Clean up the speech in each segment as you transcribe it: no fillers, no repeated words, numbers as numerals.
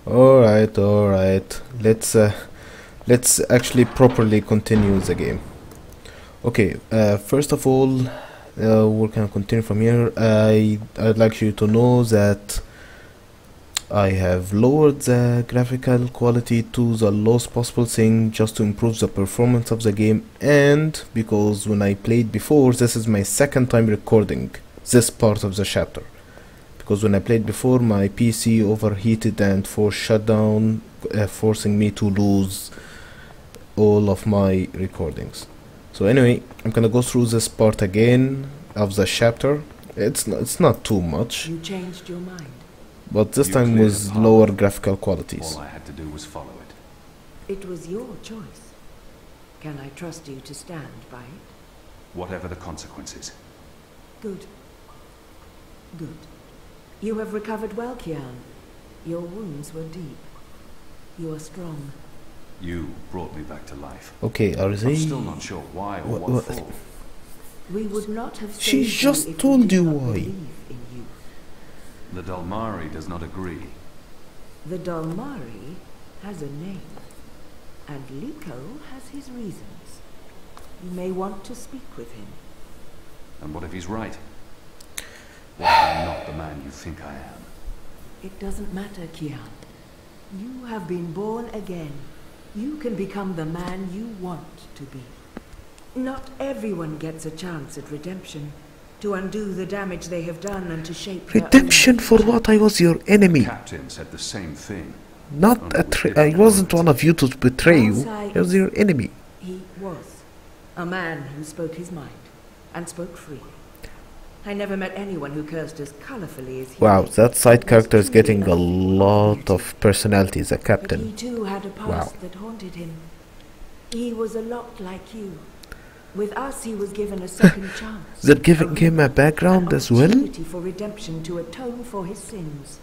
Alright. Let's actually properly continue the game. Okay, first of all, we're gonna continue from here. I'd like you to know that I have lowered the graphical quality to the lowest possible thing just to improve the performance of the game, and because when I played before, this is my second time recording this part of the chapter. Because when I played before, my PC overheated and forced shutdown, forcing me to lose all of my recordings. So anyway, I'm gonna go through this part again of the chapter. It's not too much. You changed your mind. But this time with lower graphical qualities. All I had to do was follow it. It was your choice. Can I trust you to stand by it? Whatever the consequences. Good. You have recovered well, Kian. Your wounds were deep. You are strong. You brought me back to life. Okay, are they... I'm still not sure why or what for. We would not have She saved just you if told we did you not why. believe in you. The Dalmari does not agree. The Dalmari has a name, and Liko has his reasons. You may want to speak with him. And what if he's right? What if I'm not the man you think I am? It doesn't matter, Kian. You have been born again. You can become the man you want to be. Not everyone gets a chance at redemption, to undo the damage they have done and to shape Redemption their own for future. what? I was your enemy. The captain said the same thing. Not I wasn't one of you to betray you. I was your enemy. He was a man who spoke his mind and spoke freely. I never met anyone who cursed as colorfully as he Wow, did. that side It was character is truly getting a lot of personality, the But he captain. too had a past Wow. that haunted him. He was a lot like you. With us, he was given a second chance. They're giving him a background as well? Opportunity for redemption to atone for his sins.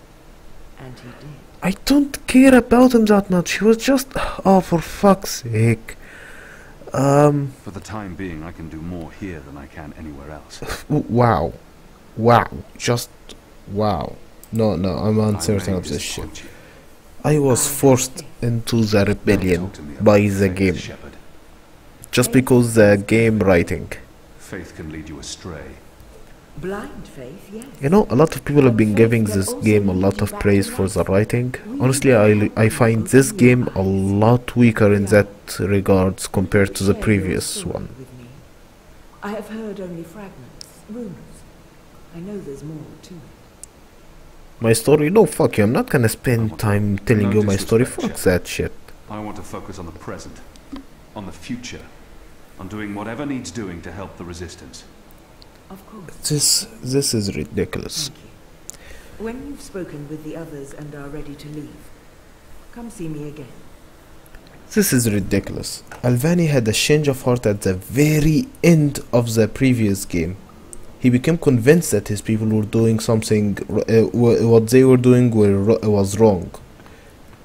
And he did. I don't care about him that much. He was just... Oh, for fuck's sake. For the time being, I can do more here than I can anywhere else. Wow. Just... Wow. No, I'm uncertain of this shit. Disappoint you. I was forced into the rebellion Don't talk to me by about the faith, game. Shepherd. Just because the game writing. Faith can lead you astray. Blind faith, yes. You know, a lot of people have been giving this game a lot of praise for the writing. Honestly, I find this game a lot weaker in that regards compared to the Share your previous story one. with me. I have heard only fragments, rumors. I know there's more to it. My story? No, fuck you. I'm not gonna spend time telling you my story. Fuck that shit. I want to focus on the present, on the future, on doing whatever needs doing to help the resistance. Of course. This is ridiculous. Thank you. When you've spoken with the others and are ready to leave, come see me again. This is ridiculous. Alvani had a change of heart at the very end of the previous game. He became convinced that his people were doing something, what they were doing was wrong.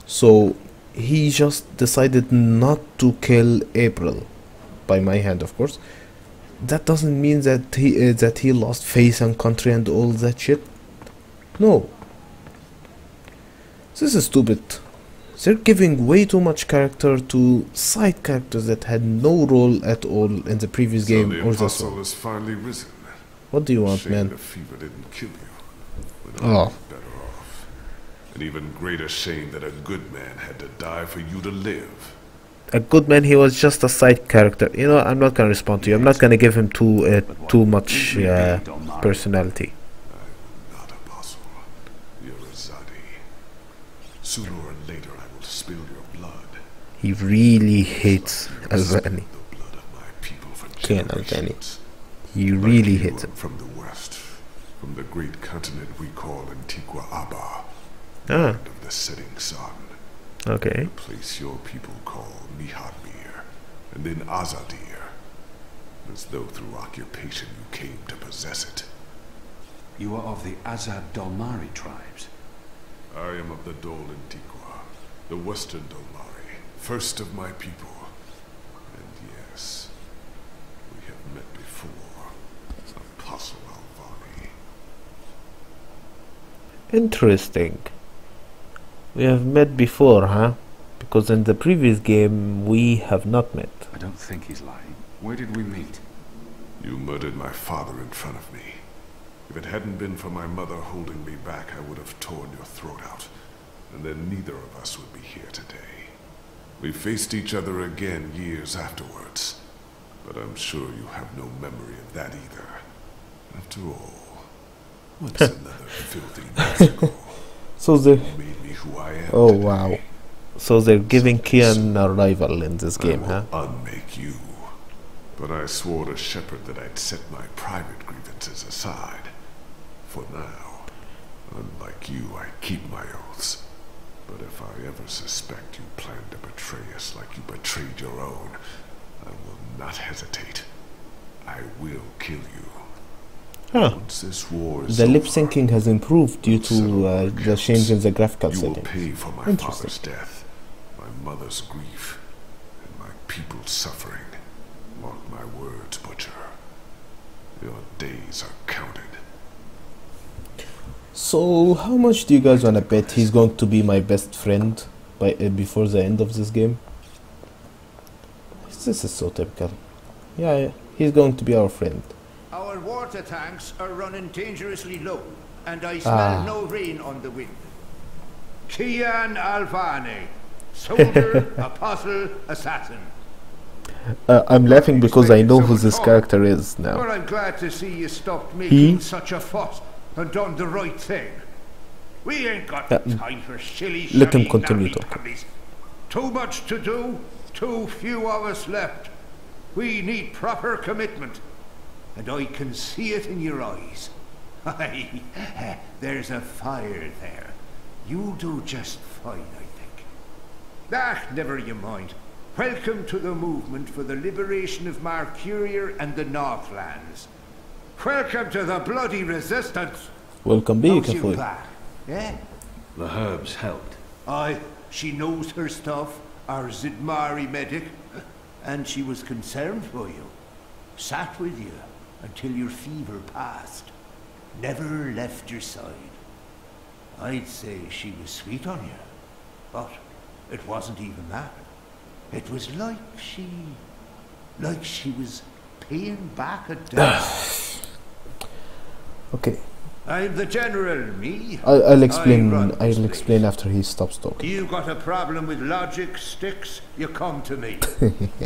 So he just decided not to kill April, by my hand, of course. That doesn't mean that he lost faith and country and all that shit. No. This is stupid. They're giving way too much character to side characters that had no role at all in the previous game the or this apostle one. has finally risen. What do you want, Shame man? the fever didn't kill you. But Oh. I'm better off. An even greater shame that a good man had to die for you to live. A good man, he was just a side character. You know, I'm not gonna respond to you. I'm not gonna give him too much personality. I'm not apostle. You're a Zadi. Sooner or later I will spill your blood. He really hates Alvani. The blood of my people for Ken Alvani. generations. He Like really you, hates I'm him. from the west, from the great continent we call Antigua Abba, Ah, land of the setting sun. okay. The place your people call Mihadmir, and then Azadir, as though through occupation you came to possess it. You are of the Azad Dalmari tribes. I am of the Dol Antigua, the western Dolmari, first of my people. And yes, we have met before, Apostle Alvani. Interesting. We have met before, huh? Because in the previous game we have not met. I don't think he's lying. Where did we meet? You murdered my father in front of me. If it hadn't been for my mother holding me back, I would have torn your throat out. And then neither of us would be here today. We faced each other again years afterwards. But I'm sure you have no memory of that either. After all, what's another filthy musical? So they Made me who I am Oh today. wow. So they're giving Kian a rival in this game, I huh? will unmake you. But I swore to Shepard that I'd set my private grievances aside. For now. Unlike you, I keep my oaths. But if I ever suspect you plan to betray us like you betrayed your own, I will not hesitate. I will kill you. Huh. Once this war is The lip over, syncing has improved due to the change in the graphical you will settings. pay for my Interesting. father's death, my mother's grief, and my people's suffering. Mark my words, Butcher. Your days are counted. So how much do you guys wanna bet he's going to be my best friend by before the end of this game? This is so typical. Yeah, he's going to be our friend. Our water tanks are running dangerously low, and I smell no rain on the wind. Kian Alvane, soldier, apostle, assassin. I'm laughing because I know who this character is now. Well, I'm glad to see you stopped making such a fuss and done the right thing. We ain't got time for shilly let him continue talking. pappies. Too much to do, too few of us left. We need proper commitment. And I can see it in your eyes. Aye, there's a fire there. You'll do just fine, I think. Ah, never you mind. Welcome to the movement for the liberation of Mercurier and the Northlands. Welcome to the bloody resistance. Welcome back, How's you boy. back? Eh? The herbs helped. Aye, she knows her stuff, our Zidmari medic, and she was concerned for you. Sat with you until your fever passed. Never left your side. I'd say she was sweet on you, but it wasn't even that. It was like she was paying back a debt. Okay, I'm the general, me. I'll explain. run this I'll explain place. after he stops talking. You got a problem with logic, sticks, you come to me.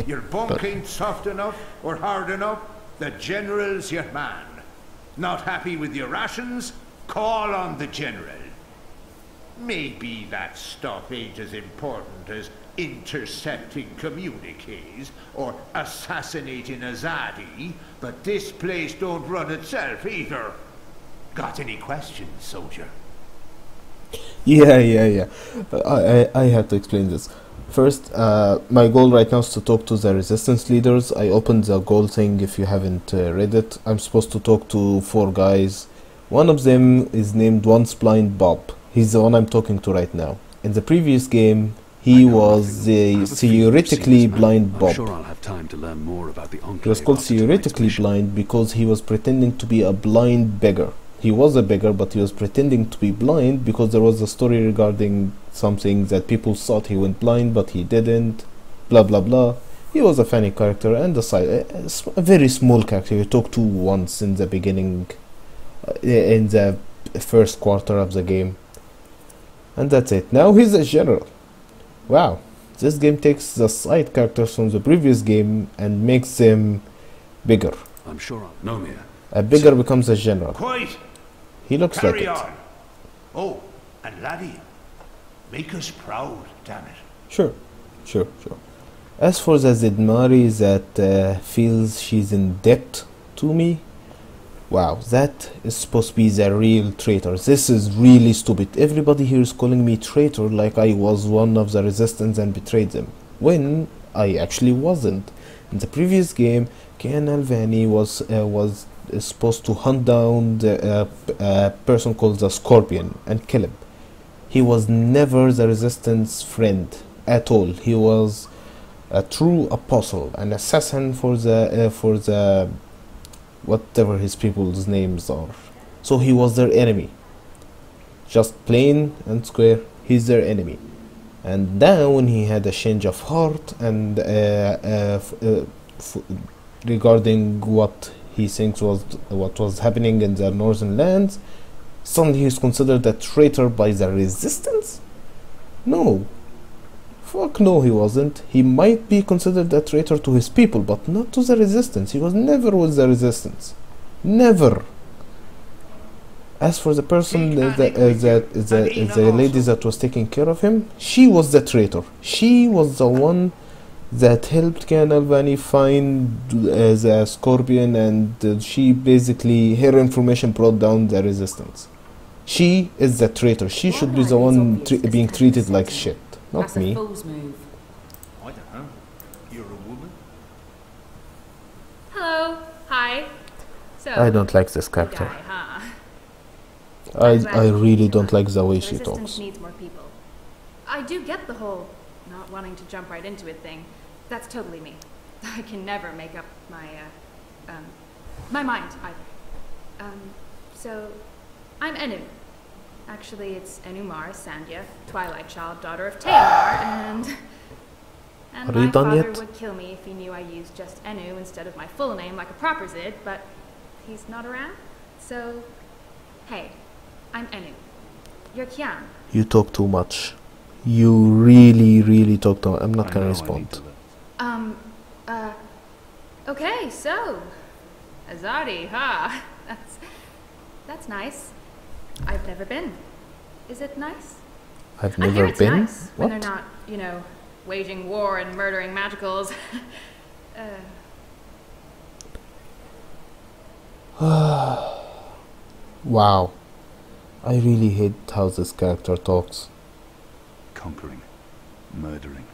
Your bunk ain't soft enough or hard enough, the general's your man. Not happy with your rations? Call on the general. Maybe that stuff ain't as important as intercepting communiques or assassinating Azadi, but this place don't run itself either. Got any questions, soldier? Yeah. I have to explain this. First, my goal right now is to talk to the resistance leaders. I opened the goal thing if you haven't read it. I'm supposed to talk to 4 guys. One of them is named Once Blind Bob. He's the one I'm talking to right now. In the previous game, he was theoretically blind Bob. I'm sure I'll have time to learn more about the He was called theoretically blind because he was pretending to be a blind beggar. He was a beggar, but he was pretending to be blind because there was a story regarding something that people thought he went blind, but he didn't. Blah blah blah. He was a funny character and a very small character. You talked to once in the beginning, in the first quarter of the game, and that's it. Now he's a general. Wow, this game takes the side characters from the previous game and makes them bigger. I'm sure I'll know Mia. A bigger becomes a general. Quiet! He looks like Carry it. on. Oh, and laddie, make us proud, damn it. Sure. As for the Zidmari that feels she's in debt to me, wow, that is supposed to be the real traitor. This is really stupid. Everybody here is calling me traitor like I was one of the resistance and betrayed them, when I actually wasn't. In the previous game, Kian Alvani was supposed to hunt down the person called the Scorpion and kill him. He was never the resistance friend at all. He was a true apostle, an assassin for the whatever his people's names are. So he was their enemy. Just plain and square, he's their enemy. And then when he had a change of heart and regarding what he thinks was what was happening in the northern lands, suddenly he's considered a traitor by the resistance? No. Fuck no, he wasn't. He might be considered a traitor to his people, but not to the resistance. He was never with the resistance. Never. As for the person, the lady that was taking care of him, she was the traitor. She was the one that helped Kian Albani find the Scorpion, and she basically, her information brought down the resistance. She is the traitor. She should be the one being treated like shit, not me. I don't know. You're a woman? Hello. Hi. So, I don't like this character. guy, huh? I really don't like the way she Resistance talks. needs more people. I do get the whole not wanting to jump right into it thing. That's totally me. I can never make up my mind either. So, I'm Enu. Actually, it's Enumar Sandhya, Twilight Child, daughter of Teomar, and Are you my done father yet? would kill me if he knew I used just Enu instead of my full name like a proper Zid, but he's not around, so hey, I'm Enu. You're Kian. You talk too much. You really talk too much. I'm not I gonna know I respond. need to live. Okay, so Azadi, huh? That's nice. I've never been. Is it nice? I've I hear never it's been. nice when they're What? not, waging war and murdering magicals. Wow. I really hate how this character talks. Conquering. Murdering.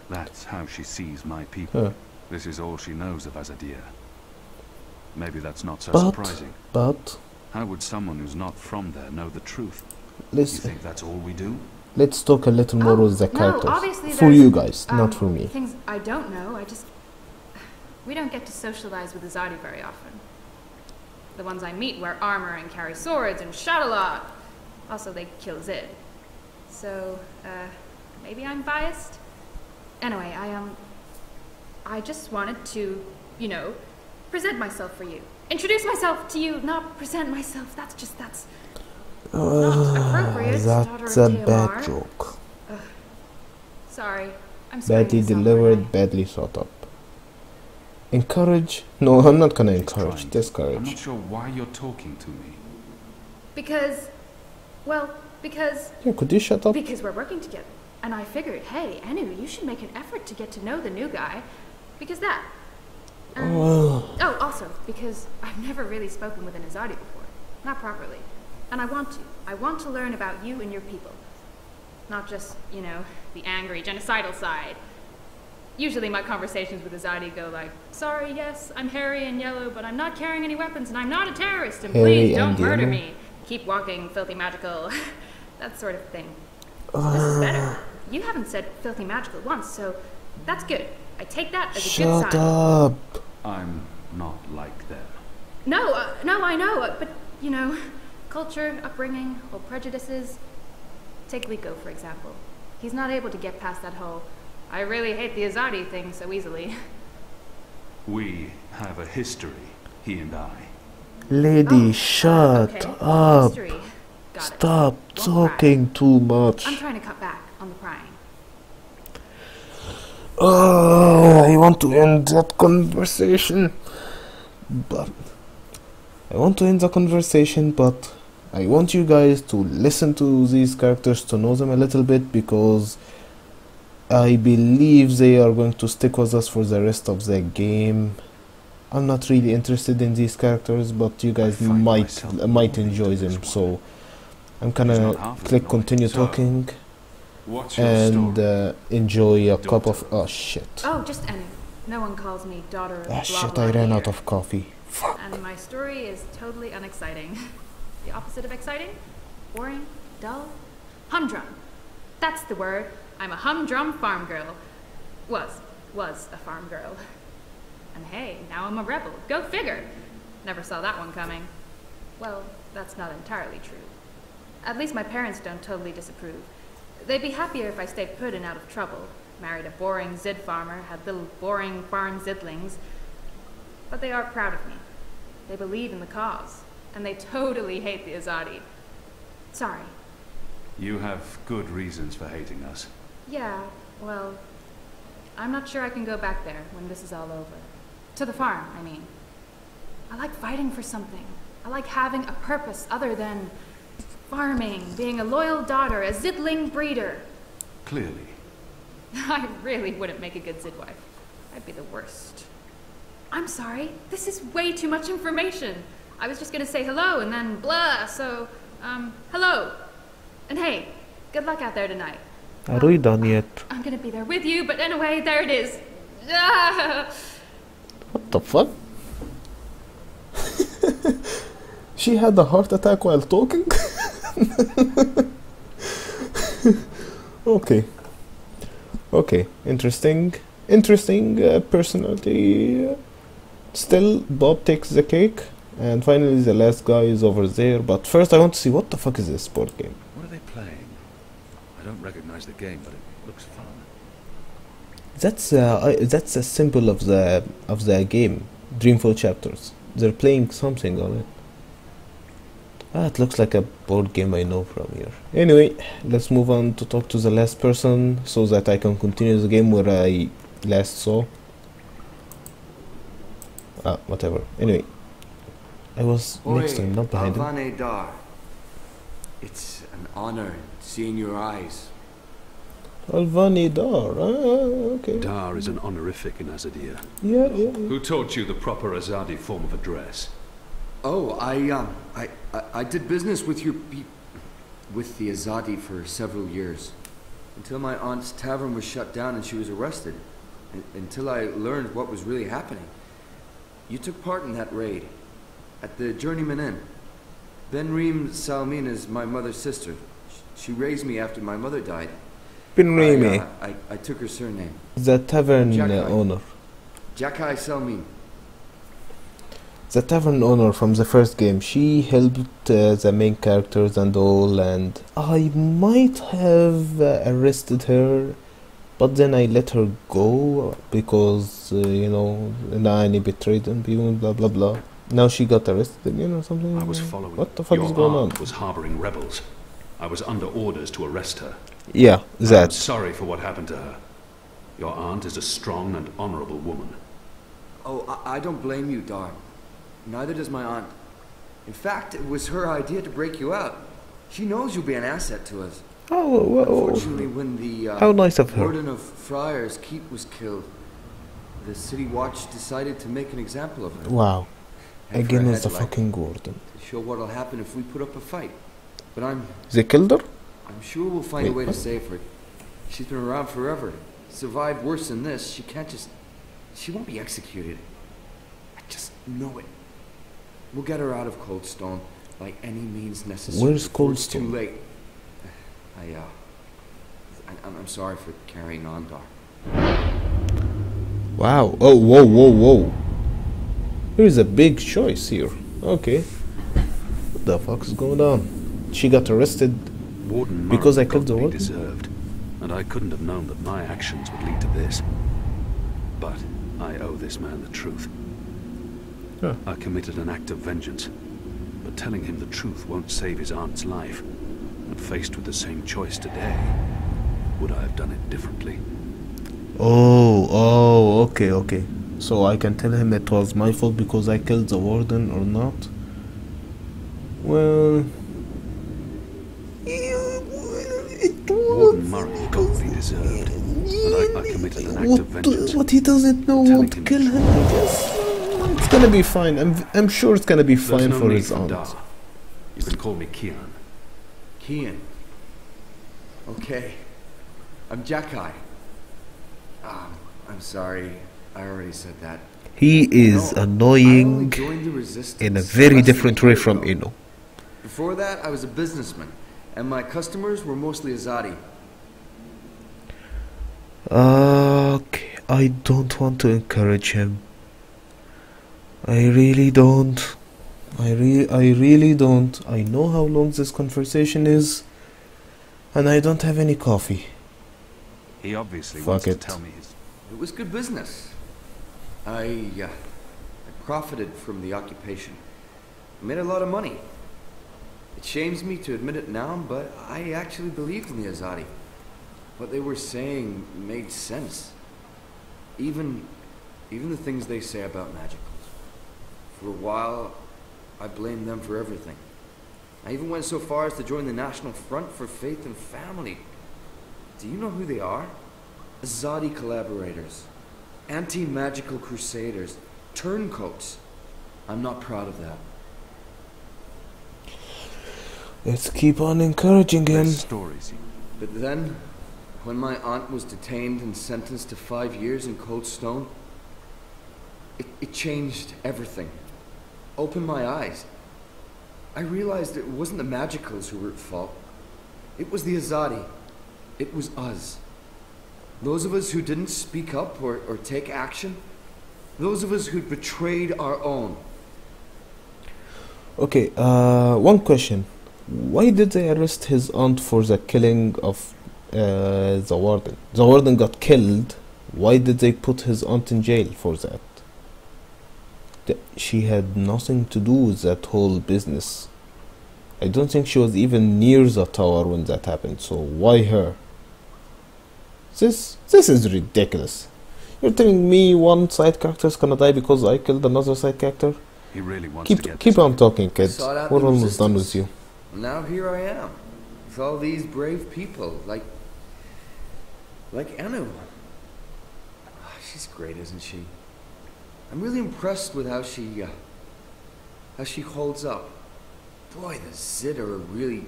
That's how she sees my people. Huh. This is all she knows of Azadir. Maybe that's not so But, surprising. but, How would someone who's not from there know the truth? You let's think that's all we do? let's talk a little more with the characters. No, obviously For you guys, not for me. Things I don't know, we don't get to socialize with Azadi very often. The ones I meet wear armor and carry swords and shout a lot. Also, they kill Zid. So, maybe I'm biased? Anyway, I just wanted to, present myself for you. Introduce myself to you, not present myself. That's not appropriate. That's daughter a of bad Teomar. joke. Sorry, I'm screwing Badly this up, delivered, aren't badly thought up. Encourage? No, I'm not gonna He's encourage. trying. I'm Discourage. not sure why you're talking to me. Because Yeah, could you shut up? we're working together. And I figured, hey, Enu, you should make an effort to get to know the new guy. Because that. Oh, also, because I've never really spoken with an Azadi before. Not properly. And I want to. I want to learn about you and your people. Not just, the angry, genocidal side. Usually my conversations with Azadi go like, sorry, yes, I'm hairy and yellow, but I'm not carrying any weapons and I'm not a terrorist, and Hairy please don't and murder yellow? me. Keep walking, filthy magical. That sort of thing. This is better. You haven't said filthy magical once, so that's good. I take that as a good Shut sign. up. I'm not like them. No, I know, but, culture, upbringing, old prejudices. Take Liko, for example. He's not able to get past that whole, I really hate the Azadi thing so easily. We have a history, he and I. Lady, Oh, shut okay. up. History. Got it. Stop Won't cry. talking too much. I'm trying to cut back on the prying. Oh, I want to end that conversation. But I want you guys to listen to these characters, to know them a little bit, because I believe they are going to stick with us for the rest of the game. I'm not really interested in these characters, but you guys find might myself enjoy into them, this one. so I'm He's gonna not half as click annoying. continue So, talking What's your and story? enjoy a cup of Daughter. oh shit. Oh, just Enu. No one calls me daughter of Ah blah shit, blah I ran here. out of coffee. Fuck. And my story is totally unexciting. The opposite of exciting? Boring? Dull? Humdrum. That's the word. I'm a humdrum farm girl. Was a farm girl. And hey, now I'm a rebel. Go figure. Never saw that one coming. Well, that's not entirely true. At least my parents don't totally disapprove. They'd be happier if I stayed put and out of trouble. Married a boring Zid farmer, had little boring farm Zidlings. But they are proud of me. They believe in the cause. And they totally hate the Azadi. Sorry. You have good reasons for hating us. Yeah, well, I'm not sure I can go back there when this is all over. To the farm, I mean. I like fighting for something. I like having a purpose other than farming, being a loyal daughter, a Zidling breeder. Clearly. I really wouldn't make a good Zid wife. I'd be the worst. I'm sorry, this is way too much information. I was just gonna say hello and then blah, so, hello. And hey, good luck out there tonight. Are we done yet? I'm gonna be there with you, but anyway, there it is. What the fuck? She had a heart attack while talking? Okay. Okay, interesting. Interesting personality. Still, Bob takes the cake. And finally the last guy is over there. But first I want to see what the fuck is this board game. What are they playing? I don't recognize the game, but it looks fun. That's a symbol of the game. Dreamfall Chapters. They're playing something on it. Ah, it looks like a board game I know from here. Anyway, let's move on to talk to the last person so that I can continue the game where I last saw. Ah, whatever. Anyway, I was next to him, not behind him. Alvane Dar. It's an honor seeing your eyes. Alvani Dar. Ah, okay. Dar is an honorific in Azadir. Yeah. Who taught you the proper Azadi form of address? Oh, I did business with with the Azadi for several years. Until my aunt's tavern was shut down and she was arrested. Until I learned what was really happening. You took part in that raid. At the Journeyman Inn. Benreem Salmin is my mother's sister. She raised me after my mother died. Benreem. I took her surname. The tavern Jakai. owner. Jakai Salmin. The tavern owner from the first game. She helped the main characters and all, and I might have arrested her, but then I let her go because you know, Nani betrayed them, blah blah blah. Now she got arrested again or something. I was following. What the fuck Your is going on? aunt was harboring rebels. I was under orders to arrest her. Yeah, I'm that. sorry for what happened to her. Your aunt is a strong and honorable woman. Oh, I don't blame you, Dar. Neither does my aunt. In fact, it was her idea to break you out. She knows you'll be an asset to us. Oh, whoa. Unfortunately, when the How nice of her. warden of Friars Keep was killed, the City Watch decided to make an example of her. Wow. Head for Again a as the headlight fucking warden. to show what'll happen if we put up a fight. But I'm They killed her? sure we'll find a Wait, way what? to save her. She's been around forever. Survived worse than this. She can't just... She won't be executed. I just know it. We'll get her out of Coldstone by any means necessary. Where's before it's Coldstone? too late. I'm sorry for carrying on, Dar. Wow. Oh, whoa. Here's a big choice here. Okay. What the fuck is going on? She got arrested Warden because I Murray killed the got what he warden? deserved, and I couldn't have known that my actions would lead to this. But I owe this man the truth. Huh. I committed an act of vengeance, but telling him the truth won't save his aunt's life. And faced with the same choice today, would I have done it differently? Oh, okay. So I can tell him it was my fault because I killed the warden or not? Well... Warden Murray got what he deserved, and I committed an act of vengeance. What he doesn't know Telling won't him kill the him, I guess. It's gonna be fine. I'm sure it's gonna be There's fine no for need his for aunt. Dar. You can call me Kian. Kian. Okay. I'm Jakai. I'm sorry. I already said that. He is No, I only annoying joined the resistance in a very less than different a way year from ago. Ino. Before that, I was a businessman, and my customers were mostly Azadi. Okay, I don't want to encourage him. I really don't. I really don't. I know how long this conversation is, and I don't have any coffee. He obviously Fuck wants it. to tell me his... It was good business. I profited from the occupation. I made a lot of money. It shames me to admit it now, but I actually believed in the Azadi. What they were saying made sense. Even the things they say about magicals. For a while, I blamed them for everything. I even went so far as to join the National Front for Faith and Family. Do you know who they are? Azadi collaborators. Anti-magical crusaders. Turncoats. I'm not proud of that. Let's keep on encouraging him. There's stories. But then, when my aunt was detained and sentenced to 5 years in Cold Stone, it changed everything. Opened my eyes. I realized it wasn't the Magicals who were at fault. It was the Azadi. It was us. Those of us who didn't speak up or take action. Those of us who'd betrayed our own. Okay, one question. Why did they arrest his aunt for the killing of the warden? The warden got killed. Why did they put his aunt in jail for that? She had nothing to do with that whole business. I don't think she was even near the tower when that happened, so why her? This is ridiculous. You're telling me one side character is gonna die because I killed another side character? He really wants to get Keep this on right. talking, kid. Sought out We're the almost done with resistance. you. Now here I am, with all these brave people, like Anu. Ah, she's great, isn't she? I'm really impressed with how she holds up. Boy, the Zid are a really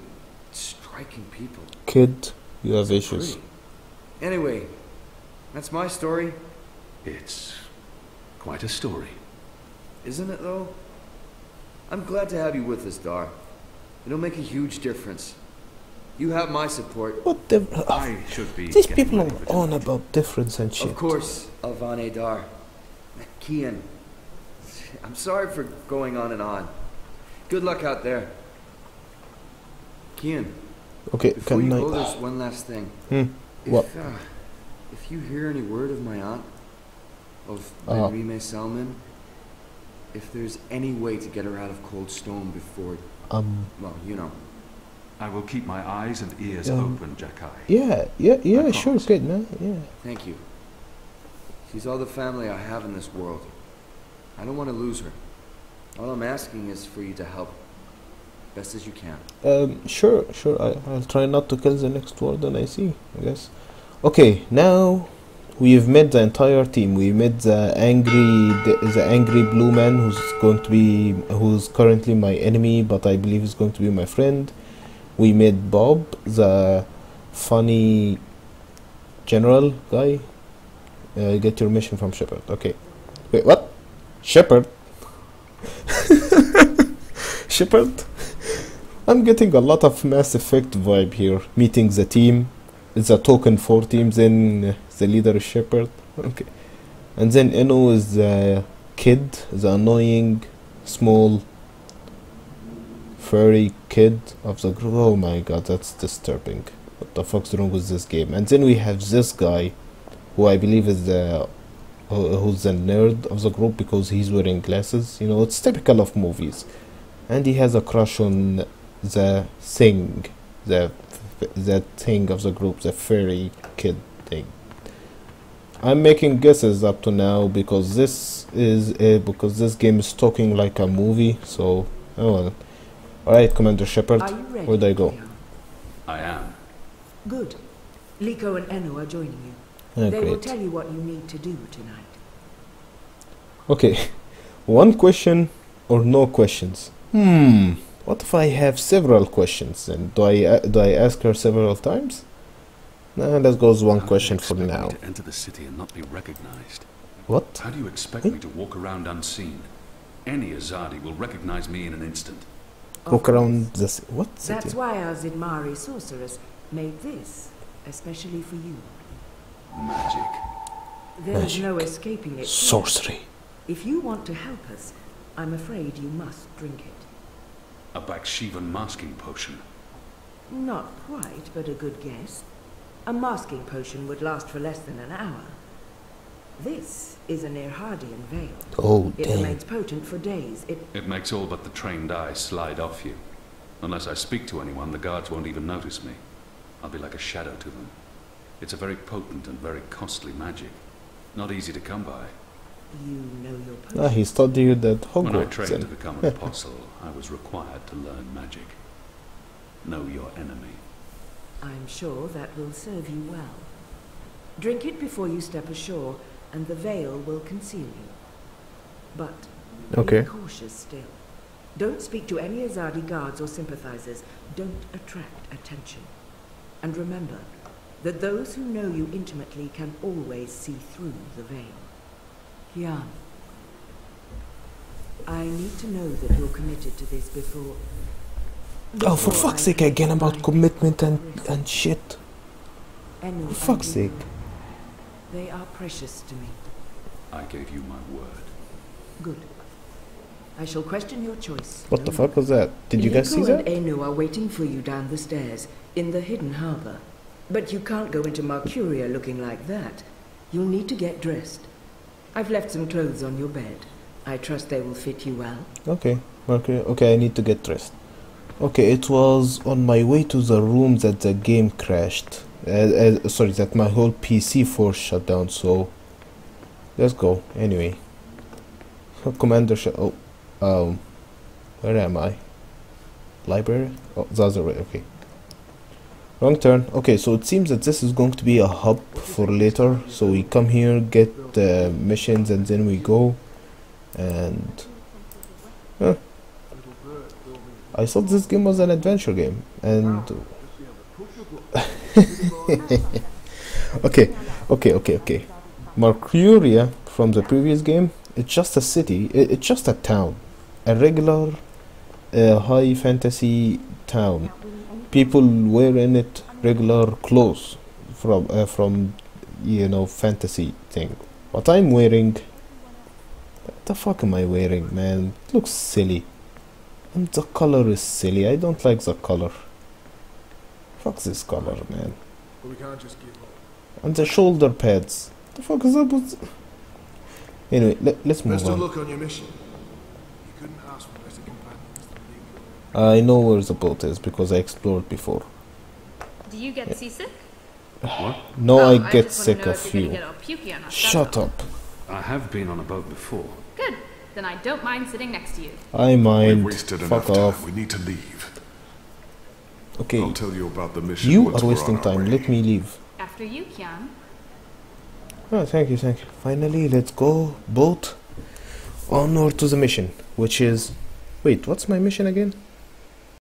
striking people. Kid, you have issues. Pretty. Anyway, that's my story. It's quite a story. Isn't it, though? I'm glad to have you with us, Dar. It'll make a huge difference. You have my support. What the... I should be These getting people ready are for on tonight. about difference and shit. Of course, Alvane Dar. Kian. I'm sorry for going on and on. Good luck out there. Kian, Okay, before you can go, I... there's one last thing. What? If you hear any word of my aunt, of Uh-huh. Rime Salman, if there's any way to get her out of Cold Stone before, well, you know. I will keep my eyes and ears Um, open, Jakai. Yeah, I sure, promise. kid, man, yeah. Thank you. She's all the family I have in this world. I don't want to lose her. All I'm asking is for you to help best as you can. Sure, I'll try not to kill the next warden I see, I guess. Okay, now we've met the entire team. We met the angry blue man who's currently my enemy, but I believe is going to be my friend. We met Bob, the funny general guy. Get your mission from Shepard. Okay. Wait, what? Shepard? Shepard? I'm getting a lot of Mass Effect vibe here. Meeting the team. It's a token 4 teams, then the leader is Shepard. Okay. And then Eno is the kid, the annoying, small, furry kid of the group. Oh my god, that's disturbing. What the fuck's wrong with this game? And then we have this guy, who I believe is who's the nerd of the group because he's wearing glasses. You know, it's typical of movies. And he has a crush on the thing, the thing of the group, the furry kid thing. I'm making guesses up to now because this game is talking like a movie. So, oh well. All right, Commander Shepard, Are you ready, where'd I go? Leon? I am. Good. Liko and Eno are joining you. Ah, They will great. tell you what you need to do tonight. Okay, one question or no questions? What if I have several questions? And do I ask her several times? Nah, let's go with one How do you question for expect me now. to enter the city and not be recognized? What? How do you expect Eh? me to walk around unseen? Any Azadi will recognize me in an instant. Walk around the what That's city? why our Zidmari sorceress made this, especially for you. Magic. There's Magic. no escaping it. Sorcery. If you want to help us, I'm afraid you must drink it. A Bakshivan masking potion. Not quite, but a good guess. A masking potion would last for less than an hour. This is an Irhadian veil. Oh, It damn. remains potent for days. It makes all but the trained eye slide off you. Unless I speak to anyone, the guards won't even notice me. I'll be like a shadow to them. It's a very potent and very costly magic. Not easy to come by. You know your potion. Ah, he studied at When I Hogwarts. trained to then. become an apostle, I was required to learn magic. Know your enemy. I'm sure that will serve you well. Drink it before you step ashore, and the veil will conceal you. But Okay. be cautious still. Don't speak to any Azadi guards or sympathizers. Don't attract attention. And remember that those who know you intimately can always see through the veil. Kian, I need to know that you're committed to this before... Oh, for before fuck's I sake, can again about find commitment and risk. shit. Enu For fuck's and sake. Inu, they are precious to me. I gave you my word. Good. I shall question your choice. What the no fuck was that? Did you guys see Liko that? and Enu are waiting for you down the stairs, in the hidden harbor. But you can't go into Mercuria looking like that. You'll need to get dressed. I've left some clothes on your bed. I trust they will fit you well. Okay, okay, I need to get dressed. Okay, it was on my way to the room that the game crashed. Sorry, that my whole PC force shut down, so... Let's go, anyway. Commander where am I? Library? Oh, the other way, okay. Wrong turn. Okay, so it seems that this is going to be a hub for later. So we come here, get the missions, and then we go. And... I thought this game was an adventure game. And... Okay. Mercuria, from the previous game, it's just a city. It's just a town. A regular high fantasy town. People wear in it regular clothes from you know, fantasy thing. What I'm wearing, what the fuck am I wearing, man? It looks silly, and the color is silly. I don't like the color. Fuck this color, man. But we can't just give up. And the shoulder pads. The fuck is up with? Anyway, let's move Best of on. luck on your mission. You couldn't ask for better companions than me. I know where the boat is because I explored before. Do you get seasick? What? No, Oh, I just get wanna sick know of if you're you. gonna get all pukey on us, Shut that's all. up. I have been on a boat before. Good. Then I don't mind sitting next to you. I We've mind. wasted Fuck enough off. time. We need to leave. Okay, I'll tell you about the mission. you once are we're wasting on our time. way. Let me leave. After you, Kian. Oh, thank you. Finally, let's go. Boat. Onward to the mission, which is... Wait, what's my mission again?